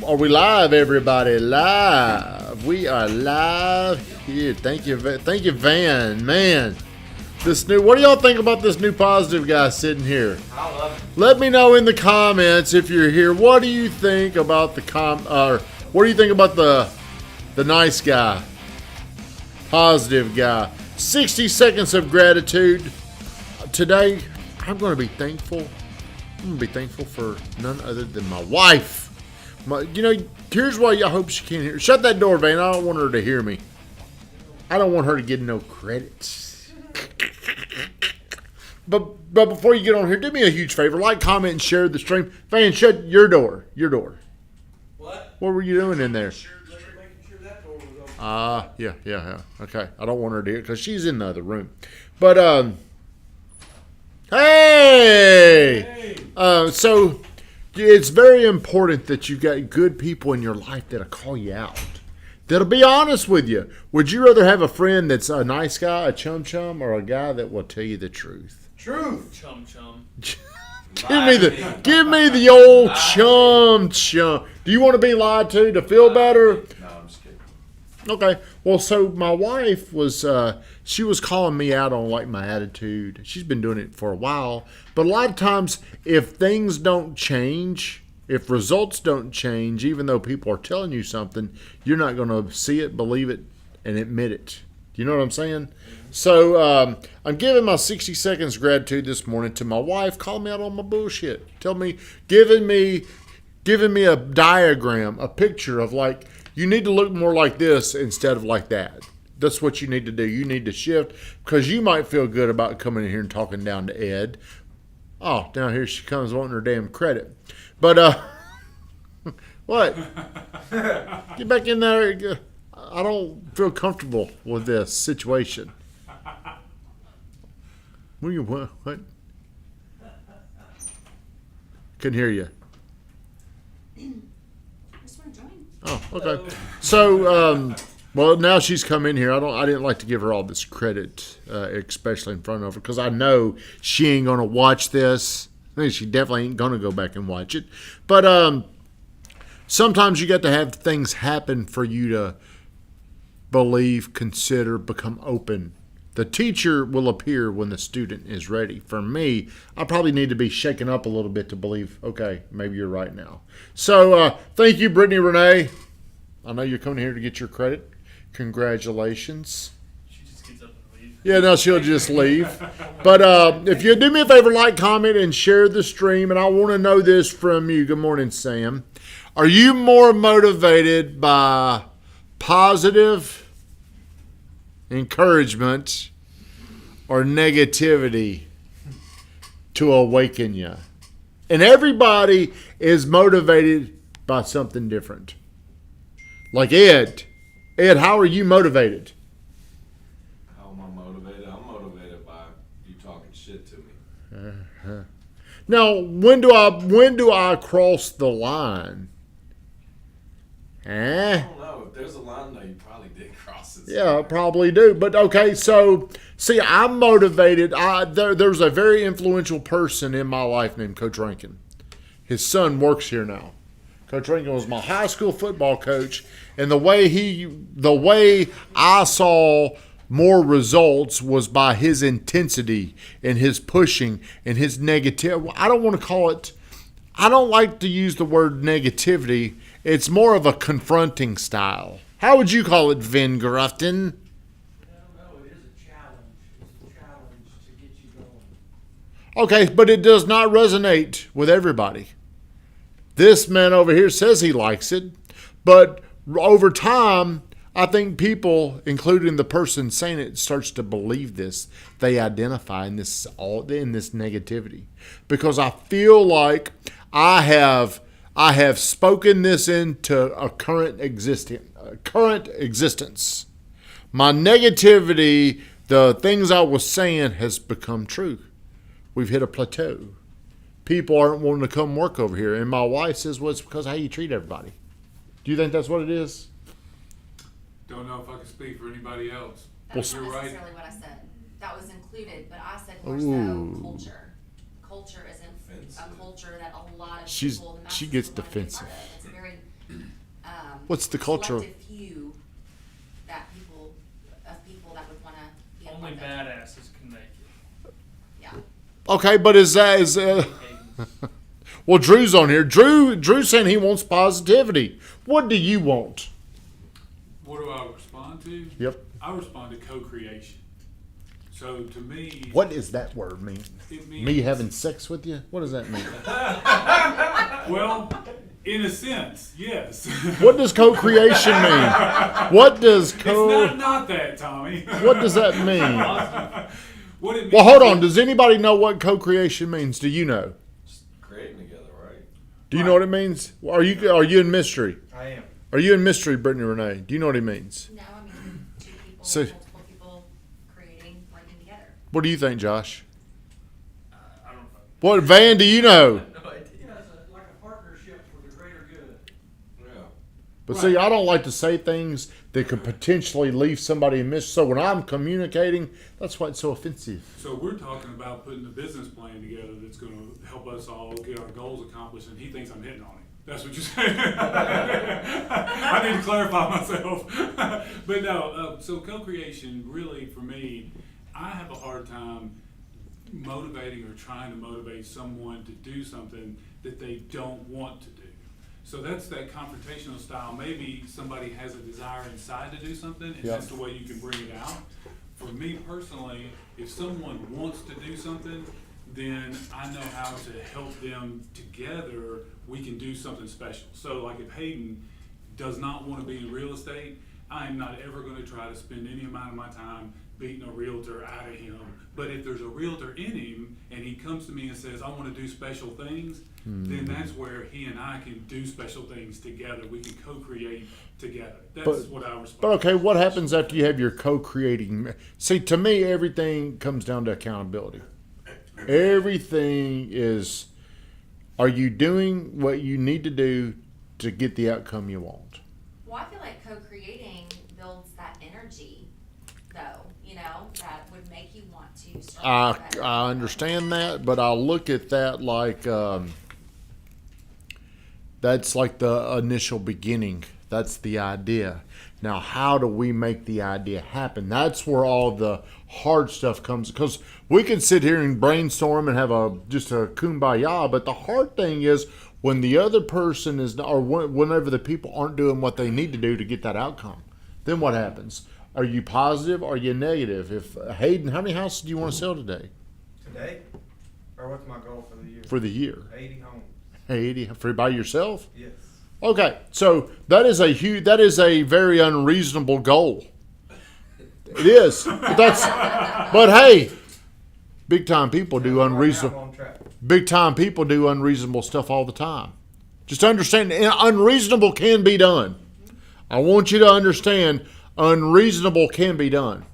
Are we live, everybody? Live. We are live here. Thank you, Van. Man, this new. What do y'all think about this new positive guy sitting here? I love it. Let me know in the comments if you're here. What do you think about the what do you think about the nice guy, positive guy? 60 seconds of gratitude. Today, I'm going to be thankful. I'm going to be thankful for none other than my wife. Here's why I hope she can't hear. Shut that door, Van. I don't want her to hear me. I don't want her to get no credit. But before you get on here, do me a huge favor. Like, comment, and share the stream. Van, shut your door. Your door. What? What were you doing in there? Making sure that door was open. Yeah. Okay. I don't want her to hear because she's in the other room. But, hey! So, it's very important that you got good people in your life that'll call you out. That'll be honest with you. Would you rather have a friend that's a nice guy, a chum, or a guy that will tell you the truth? Truth. Chum. Give me the old chum. Do you want to be lied to feel better? No, I'm just kidding. Okay. Well, so my wife was, she was calling me out on like my attitude. She's been doing it for a while. But a lot of times, if things don't change, if results don't change, even though people are telling you something, you're not going to see it, believe it, and admit it. You know what I'm saying? So I'm giving my 60 seconds gratitude this morning to my wife. Calling me out on my bullshit. Giving me a diagram, a picture of like, you need to look more like this instead of like that. That's what you need to do. You need to shift because you might feel good about coming in here and talking down to Ed. Oh, now here she comes wanting her damn credit. But, what? Get back in there. I don't feel comfortable with this situation. What? Couldn't hear you. Just want to join. Oh, okay. So, well, now she's come in here. I didn't like to give her all this credit, especially in front of her, because I know she ain't gonna watch this. I think she definitely ain't gonna go back and watch it. But sometimes you got to have things happen for you to believe, consider, become open. The teacher will appear when the student is ready. For me, I probably need to be shaken up a little bit to believe, okay, maybe you're right now. So, thank you, Brittany Renee. I know you're coming here to get your credit. Congratulations. She just gets up and leaves. Yeah, no, she'll just leave. But if you do me a favor, like, comment, and share the stream, and I want to know this from you. Good morning, Sam. Are you more motivated by positive encouragement or negativity to awaken you? And everybody is motivated by something different. Like Ed, how are you motivated? How am I motivated? I'm motivated by you talking shit to me. Now, when do I cross the line? I don't know. If there's a line there, you probably did cross it. Yeah, I probably do. But okay, so see, I'm motivated. There's a very influential person in my life named Coach Rankin. His son works here now. Coach Rankin was my high school football coach, and the way I saw more results was by his intensity and his pushing and his negative. I don't want to call it. I don't like to use the word negativity. It's more of a confronting style. How would you call it, Vin Grufton? I don't know. It is a challenge. It's a challenge to get you going. Okay, but it does not resonate with everybody. This man over here says he likes it, but over time, I think people, including the person saying it, starts to believe this. They identify in this negativity because I feel like I have spoken this into a current existence. My negativity, the things I was saying, has become true. We've hit a plateau. People aren't wanting to come work over here. And my wife says, well, it's because of how you treat everybody. Do you think that's what it is? Don't know if I can speak for anybody else. That's You're not right. necessarily what I said. that was included, but I said more Ooh. so culture. Culture isn't Offensive. a culture that a lot of She's- people, the she masses gets would wanna be a part defensive. of. It's a very What's the culture? selective few that people that would want to be a Only part of. badasses can make it. Yeah. Okay, but is Hayden's. well, Drew's on here. Drew saying he wants positivity. What do you want? What do I respond to? Yep. I respond to co-creation. So to me, What does that word mean? it means Me having sex with you? What does that mean? well, in a sense, yes. What does co-creation mean? What does It's co? not that, Tommy. What does that mean? What it means Well, hold is- on. Does anybody know what co-creation means? Do you know? Just creating together, right? Do you know what it means? Are you in mystery? I am. Are you in mystery, Brittany Renee? Do you know what it means? No, I mean two people, So- multiple people creating, working together. What do you think, Josh? I don't know. What, Van? Do you know? Yeah, it's like a partnership for the greater good. Yeah. But see, I don't like to say things that could potentially leave somebody in mystery. So when I'm communicating, that's why it's so offensive. So we're talking about putting a business plan together that's going to help us all get our goals accomplished, and he thinks I'm hitting on him. That's what you're saying. I need to clarify myself. But no, so co-creation really, for me, I have a hard time motivating or trying to motivate someone to do something that they don't want to do. So that's that confrontational style. Maybe somebody has a desire inside to do something, and Yep. that's the way you can bring it out. For me personally, if someone wants to do something, then I know how to help them together. We can do something special. So like if Hayden does not want to be in real estate, I am not ever going to try to spend any amount of my time beating a realtor out of him. But if there's a realtor in him and he comes to me and says, I want to do special things, then that's where he and I can do special things together. We can co-create together. That's what I respond. But okay, what happens after you have your co-creating? See, to me, everything comes down to accountability. Everything is, are you doing what you need to do to get the outcome you want? Well, I feel like co-creating builds that energy, though, that would make you want to start better. I understand that, but I look at that like that's like the initial beginning. That's the idea. Now, how do we make the idea happen? That's where all the hard stuff comes, because we can sit here and brainstorm and have just a kumbaya, but the hard thing is when the other person is, or whenever the people aren't doing what they need to do to get that outcome. Then what happens? Are you positive? Or are you negative? If Hayden, how many houses do you want to sell today Today? Or what's my goal for the year? for the year? 80 homes. 80 for by yourself? Yes. Okay, so that is a very unreasonable goal. It is. But hey, big time people do I'm unreasonable. on track. Big time people do unreasonable stuff all the time. Just understand, unreasonable can be done. I want you to understand, unreasonable can be done,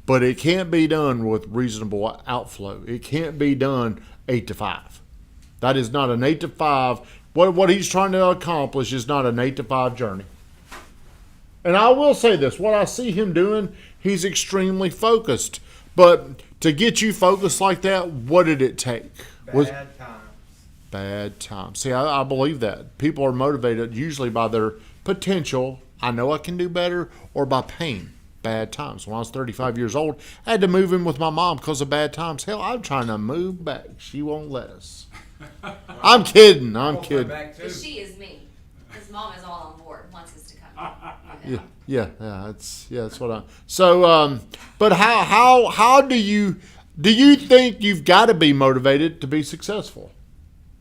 but it can't be done with reasonable outflow. It can't be done 8 to 5. That is not an 8 to 5. What he's trying to accomplish is not an 8 to 5 journey. And I will say this, what I see him doing, he's extremely focused. But to get you focused like that, what did it take? Bad times. Bad times. See, I believe that. People are motivated usually by their potential, I know I can do better, or by pain. Bad times. When I was 35 years old, I had to move in with my mom because of bad times. Hell, I'm trying to move back. She won't let us. I'm kidding. I'm kidding. Back too. Because she is me. His mom is all on board, wants us to come. Yeah. That's what I. So, but how do you think you've got to be motivated to be successful?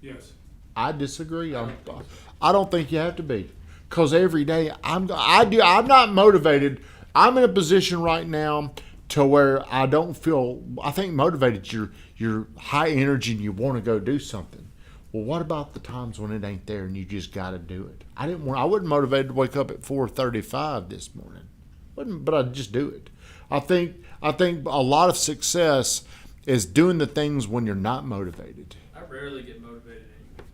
Yes. I disagree. I don't think you have to be, because every day I'm not motivated. I'm in a position right now to where I don't feel. I think motivated. You're high energy and you want to go do something. Well, what about the times when it ain't there and you just got to do it? I wasn't motivated to wake up at 4:35 this morning, but I'd just do it. I think a lot of success is doing the things when you're not motivated. I rarely get motivated anymore.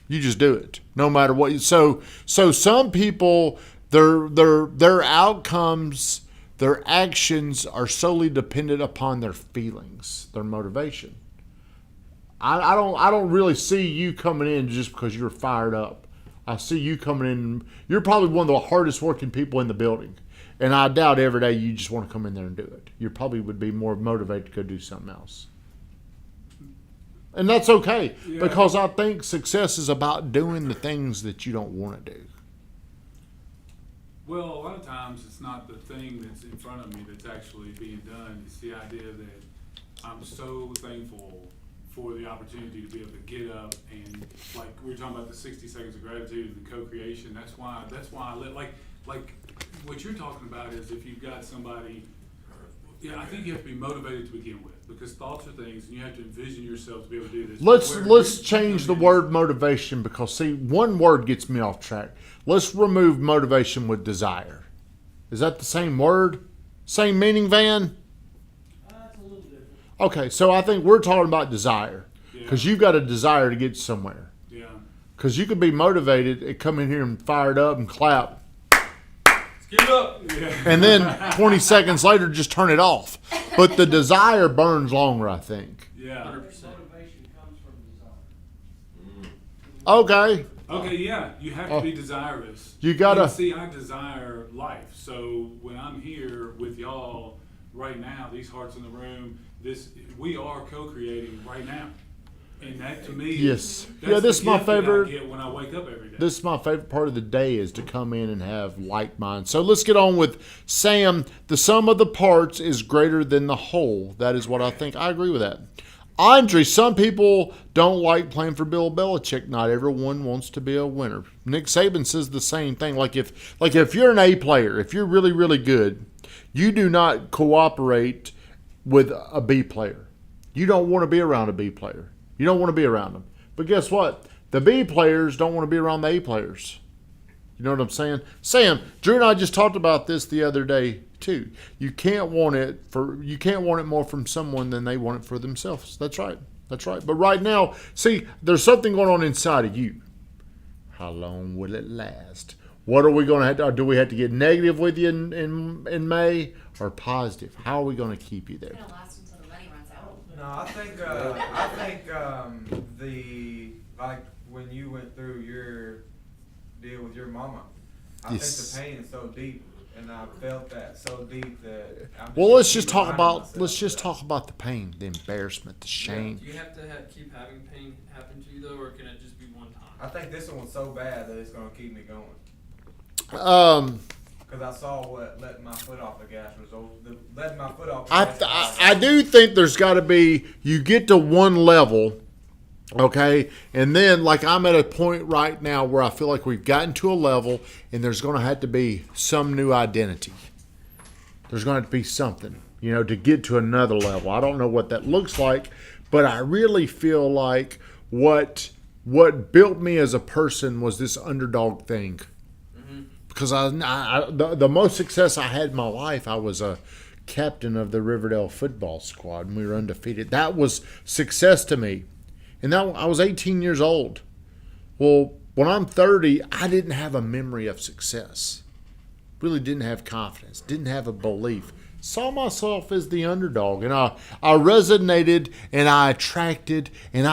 You just do it, no matter what. So some people, their outcomes their actions are solely dependent upon their feelings, their motivation. I don't really see you coming in just because you're fired up. I see you coming in. You're probably one of the hardest working people in the building. And I doubt every day you just want to come in there and do it. You probably would be more motivated to go do something else. And that's okay, Yeah. because I think success is about doing the things that you don't want to do. Well, a lot of times it's not the thing that's in front of me that's actually being done. It's the idea that I'm so thankful for the opportunity to be able to get up and, like we were talking about the 60 seconds of gratitude and the co-creation. That's why I like what you're talking about is if you've got somebody. Yeah, I think you have to be motivated to begin with, because thoughts are things, and you have to envision yourself to be able to do this. Let's change the word motivation, because see, one word gets me off track. Let's remove motivation with desire. Is that the same word? Same meaning, Van? It's a little different. Okay, so I think we're talking about desire, because you've got a desire to get somewhere. Yeah. Because you could be motivated and come in here and fired up and clap, Get up. Yeah. and then 20 seconds later just turn it off. But the desire burns longer, I think. Yeah. 100%. Motivation comes from desire. Okay. Okay, yeah, you have to be desirous. You gotta- And see, I desire life. So when I'm here with y'all right now, these hearts in the room, we are co-creating right now. And that to me, Yes. that's Yeah, this the is my gift that I favorite. get when I wake up every day. This is my favorite part of the day, is to come in and have like minds. So let's get on with Sam. The sum of the parts is greater than the whole. That is what I think. I agree with that. Andre, some people don't like playing for Bill Belichick. Not everyone wants to be a winner. Nick Saban says the same thing. Like if you're an A player, if you're really, really good, you do not cooperate with a B player. You don't want to be around a B player. You don't want to be around them. But guess what? The B players don't want to be around the A players. You know what I'm saying? Sam, Drew and I just talked about this the other day too. You can't want it more from someone than they want it for themselves. That's right. That's right. But right now, see, there's something going on inside of you. How long will it last? What are we going to have to do? We have to get negative with you in May, or positive? How are we going to keep you there? It's gonna last until the money runs out. No, the like when you went through your deal with your mama, I Yes. think the pain is so deep, and I felt that so deep that. Well, let's just talk about the pain, the embarrassment, the shame. Do you have to keep having pain happen to you though, or can it just be one I time? think this one was so bad that it's gonna keep me going. Because I saw what letting my foot off the gas was. Letting my foot off the gas. I do think there's got to be, you get to one level, okay, and then like I'm at a point right now where I feel like we've gotten to a level, and there's going to have to be some new identity. There's going to have to be something, to get to another level. I don't know what that looks like, but I really feel like what built me as a person was this underdog thing. Because the most success I had in my life, I was a captain of the Riverdale football squad, and we were undefeated. That was success to me. And that I was 18 years old. Well, when I'm 30, I didn't have a memory of success. Really didn't have confidence. Didn't have a belief. Saw myself as the underdog. And I resonated, and I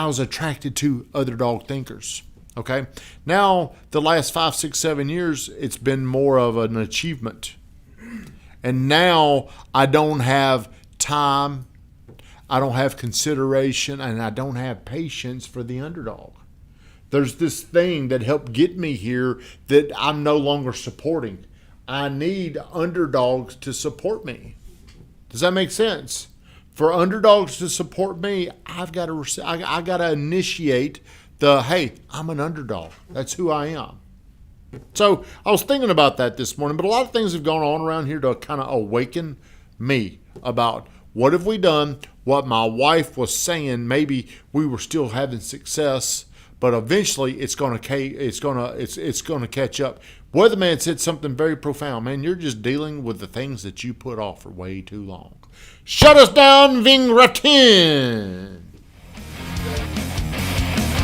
was attracted to underdog thinkers. Okay. Now, the last 5, 6, 7 years, it's been more of an achievement. And now I don't have time, I don't have consideration, and I don't have patience for the underdog. There's this thing that helped get me here that I'm no longer supporting. I need underdogs to support me. Does that make sense? For underdogs to support me, I got to initiate hey, I'm an underdog. That's who I am. So I was thinking about that this morning, but a lot of things have gone on around here to kind of awaken me about what have we done, what my wife was saying. Maybe we were still having success, but eventually it's going to catch up. Weatherman said something very profound. Man, you're just dealing with the things that you put off for way too long. Shut us down, Ving Ratin.